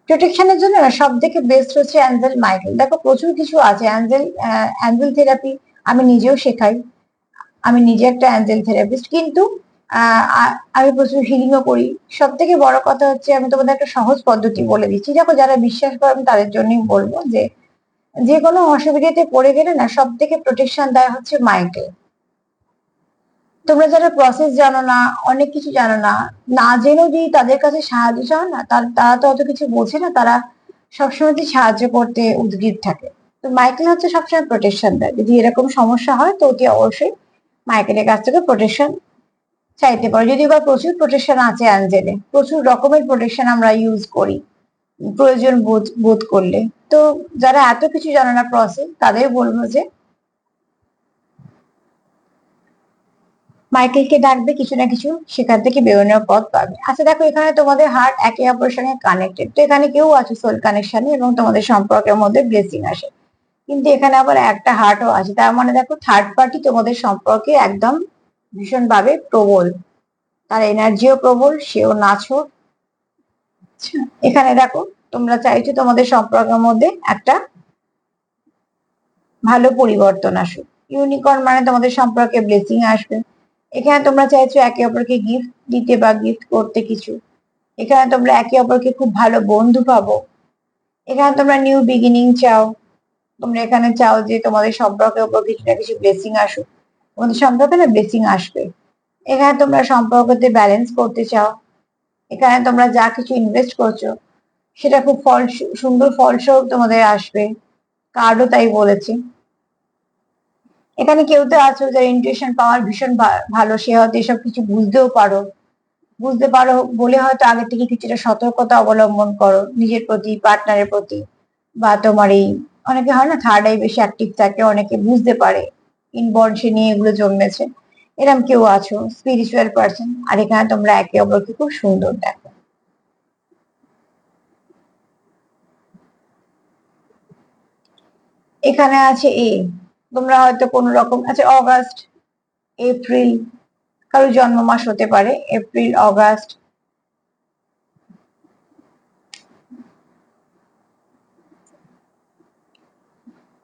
প্রোটেকশনের জন্য না সব থেকে বেস্ট হচ্ছে অ্যাঞ্জেল মাইকেল। দেখো প্রচুর কিছু আছে অ্যাঞ্জেল, অ্যাঞ্জেল থেরাপি আমি নিজেও শেখাই, আমি নিজে একটা অ্যাঞ্জেল থেরাপিস্ট, কিন্তু আমি প্রচুর হিলিংও করি। সব থেকে বড় কথা হচ্ছে আমি তোমাদের একটা সহজ পদ্ধতি বলে দিচ্ছি, দেখো যারা বিশ্বাস করেন তাদের জন্যই বলবো, যে যে কোনো অসুবিধাতে পড়ে গেলে না সব থেকে প্রোটেকশন দেয় হচ্ছে মাইকেল। তোমরা যারা প্রসেস জানো না, অনেক কিছু জানো না, না জেনেও যদি তাদের কাছে সাহায্য চাও না, তারা তো অত কিছু বোঝে না, তারা সবসময় যে সাহায্য করতে উদ্গ্রীব থাকে। তো মাইকেল হচ্ছে সবসময় প্রোটেকশন দেয়, যদি এরকম সমস্যা হয় তো অতি অবশ্যই মাইকেলের কাছ থেকে প্রোটেকশন চাইতে পারো। যদি বা প্রচুর প্রোটেকশন আছে অ্যাঞ্জেলে, প্রচুর রকমের প্রোটেকশন আমরা ইউজ করি প্রয়োজন বোধ করলে। তো যারা এত কিছু জানে না প্রসেস, তাদের বলবো যে মাইকেলকে ডাকবে, কিছু না কিছু সেখান থেকে বেরোনোর পথ পাবে। আচ্ছা দেখো, এখানে তোমাদের হার্ট একে অপরের সঙ্গে কানেক্টেড, তো এখানে কেউ আছে সোল কানেকশনে এবং তোমাদের সম্পর্কের মধ্যে ব্লেসিং আসে। কিন্তু এখানে আবার একটা হার্টও আছে, তার মানে দেখো থার্ড পার্টি তোমাদের সম্পর্কে একদম ভীষণভাবে প্রবল, তার এনার্জিও প্রবল, সেও নাচো। এখানে দেখো তোমরা চাইছো তোমাদের সম্পর্কের মধ্যে একটা ভালো পরিবর্তন আসুক। ইউনিকর্ন মানে তোমাদের সম্পর্কে ব্লেসিং আসবে। এখানে তোমরা চাইছো একে অপরকে গিফট দিতে বা গিফট করতে কিছু। এখানে তোমরা একে অপরকে খুব ভালো বন্ধু পাবো। এখানে তোমরা নিউ বিগিনিং চাও। তোমরা এখানে চাও যে তোমাদের সম্পর্কের উপর কিছু না কিছু ব্লেসিং আসুক, তোমাদের সম্পর্কে না ব্লেসিং আসবে। এখানে তোমরা সম্পর্কতে ব্যালেন্স করতে চাও। এখানে তোমরা যা কিছু ইনভেস্ট করছো সেটা খুব সুন্দর ফলস্বরূপ তোমাদের আসবে, কার্ডও তাই বলেছে। এখানে কেউ তো আছো যার ইন্টুইশন পাওয়ার ভীষণ ভালো, সে হয়তো এসব কিছু বুঝতে পারো বলে হয়তো আগে থেকে কিছুটা সতর্কতা অবলম্বন করো নিজের প্রতি, পার্টনারের প্রতি, বা তোমার এই অনেকে হয় না থার্ড আই বেশি অ্যাক্টিভ থাকে, অনেকে বুঝতে পারে ইনবর্ন সে নিয়ে এগুলো জন্মেছে, এরকম কেউ আছো স্পিরিচুয়াল পার্সন। আর এখানে তোমরা একে অপরকে খুব সুন্দর দেখো। এখানে আছে তোমরা হয়তো কোনো রকম, আচ্ছা অগাস্ট, এপ্রিল, কারো জন্ম মাস হতে পারে এপ্রিল, অগাস্ট।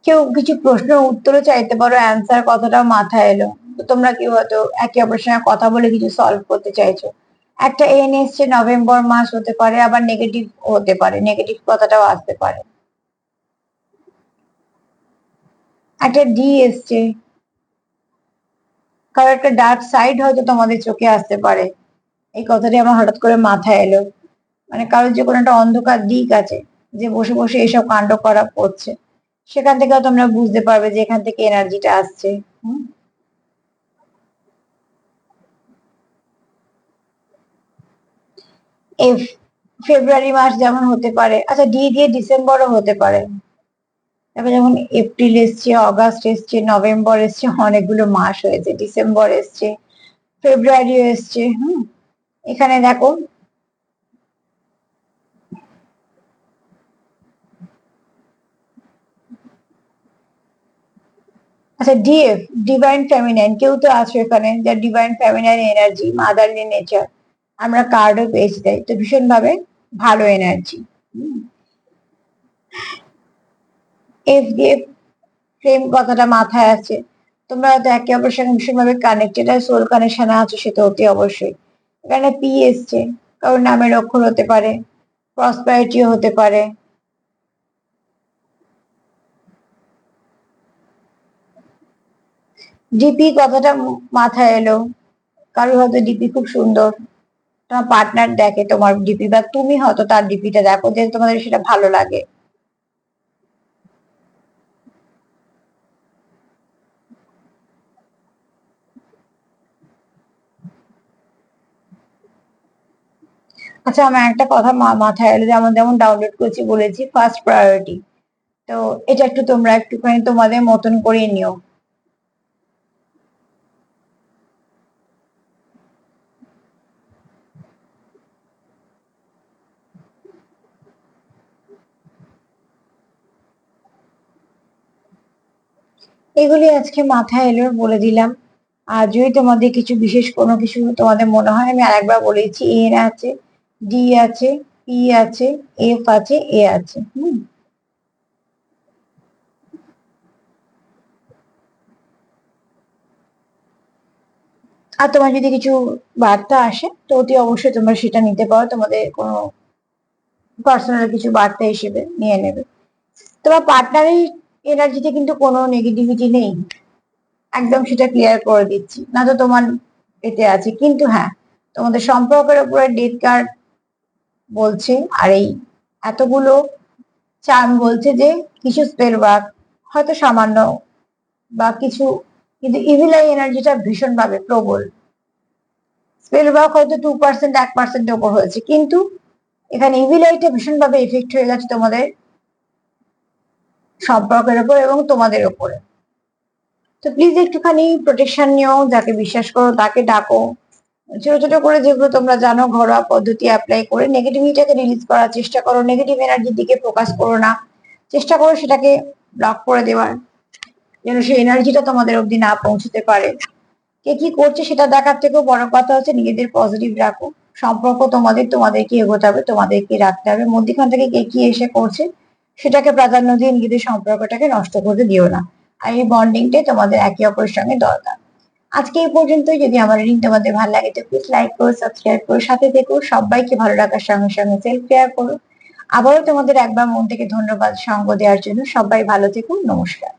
কেউ কিছু প্রশ্নের উত্তরও চাইতে পারো, অ্যান্সার কথাটাও মাথায় এলো, তো তোমরা কেউ হয়তো একে অপরের সঙ্গে কথা বলে কিছু সলভ করতে চাইছো। একটা এন এসছে, নভেম্বর মাস হতে পারে, আবার নেগেটিভ হতে পারে, নেগেটিভ কথাটাও আসতে পারে। একটা ডি এসছে, কারো একটা ডার্ক সাইড হয়তো তোমাদের চোখে আসতে পারে, এই কথাটি আমার হঠাৎ করে মাথায় এলো। মানে কারোর যে কোনো একটা অন্ধকার দিক আছে, যে বসে বসে এসব কাণ্ড করা করছে, সেখান থেকেও তোমরা বুঝতে পারবে যে এখান থেকে এনার্জিটা আসছে। এফ, ফেব্রুয়ারি মাস যেমন হতে পারে, আচ্ছা ডি দিয়ে ডিসেম্বরও হতে পারে। দেখো যেমন এপ্রিল এসছে, অগাস্ট এসছে, নভেম্বর এসছে, অনেকগুলো মাস হয়েছে, ডিসেম্বর এসছে, ফেব্রুয়ারিও এসছে। এখানে দেখো আচ্ছা ডিএফ, ডিভাইন ফেমিনাইন, কেউ তো আছে এখানে যার divine feminine energy, motherly nature, আমরা কার্ডও পেয়েছি, তাই তো ভীষণ ভাবে ভালো এনার্জি। এফ দিয়ে প্রেম কথাটা মাথায় আছে, তোমরা হয়তো একে অপরের সঙ্গে ভীষণভাবে কানেক্টেড, আর সোল কানেকশনে আছো সেটা অতি অবশ্যই। এখানে পি এসছে, কারোর নামের অক্ষর হতে পারে, প্রসপারিটিও হতে পারে। ডিপি কথাটা মাথায় এলো, কারোর হয়তো ডিপি খুব সুন্দর, তোমার পার্টনার দেখে তোমার ডিপি, বা তুমি হয়তো তার ডিপিটা দেখো যে তোমাদের সেটা ভালো লাগে। আচ্ছা আমার একটা কথা মাথায় এলো, যেমন যেমন ডাউনলোড করেছি বলেছি ফার্স্ট প্রায়োরিটি, তো এটা একটু তোমরা একটুখানি তোমাদের মতন করে নিও। এগুলি আজকে মাথায় এলো, বলে দিলাম। আর যদি তোমাদের কিছু বিশেষ কোনো কিছু তোমাদের মনে হয়, আমি আরেকবার বলেছি, এন আছে, ডি আছে, পি আছে, এফ আছে, এ আছে। আর তোমার যদি কিছু বার্তা আসে তো অতি অবশ্যই তোমরা সেটা নিতে পারো, তোমাদের কোনো পার্সোনাল কিছু বার্তা হিসেবে নিয়ে নেবে। তোমার পার্টনারের এনার্জিতে কিন্তু কোনো নেগেটিভিটি নেই, একদম সেটা ক্লিয়ার করে দিচ্ছি, না তো তোমার এতে আছে, কিন্তু হ্যাঁ তোমাদের সম্পর্কের উপরে ডেথ কার্ড বলছে, আর এই এতগুলো চার্ম বলছে যে কিছু স্পেল ওয়ার্ক হয়তো সামান্য বা কিছু, কিন্তু ইভিল এনার্জিটা ভীষণ ভাবে প্রবল। স্পেল ওয়ার্ক হয়তো 2%, 1% ওপর হয়েছে, কিন্তু এখানে ইভিল আইটা ভীষণ ভাবে এফেক্ট হয়ে গেছে তোমাদের সম্পর্কের উপর এবং তোমাদের উপরে। তো প্লিজ একটুখানি প্রোটেকশন নিও, যাকে বিশ্বাস করো তাকে ডাকো। ছোট ছোট করে যেগুলো তোমরা জানো ঘরোয়া পদ্ধতি অ্যাপ্লাই করে নেগেটিভিটিটাকে রিলিজ করার চেষ্টা করো। নেগেটিভ এনার্জির দিকে ফোকাস করো না, চেষ্টা করো সেটাকে ব্লক করে দেওয়ার, যেন সেই এনার্জিটা তোমাদের অবধি না পৌঁছতে পারে। কে কি করছে সেটা দেখার থেকেও বড় কথা হচ্ছে নিজেদের পজিটিভ রাখো। সম্পর্ক তোমাদেরকে এগোতে হবে, তোমাদেরকে রাখতে হবে। মধ্যখান থেকে কে কি এসে করছে সেটাকে প্রাধান্য দিয়ে নিজেদের সম্পর্কটাকে নষ্ট করতে দিও না। আর এই বন্ডিংটাই তোমাদের একে অপরের সঙ্গে দরকার। আজকে এই পর্যন্তই। যদি আমার রিডিং তোমাদের ভালো লাগে তো প্লিজ লাইক করো, সাবস্ক্রাইব করো, সাথে থেকো। সবাইকে ভালো রাখার সঙ্গে সঙ্গে সেলফ কেয়ার করো। আবারও তোমাদের একবার মন থেকে ধন্যবাদ সঙ্গ দেওয়ার জন্য। সবাই ভালো থেকো। নমস্কার।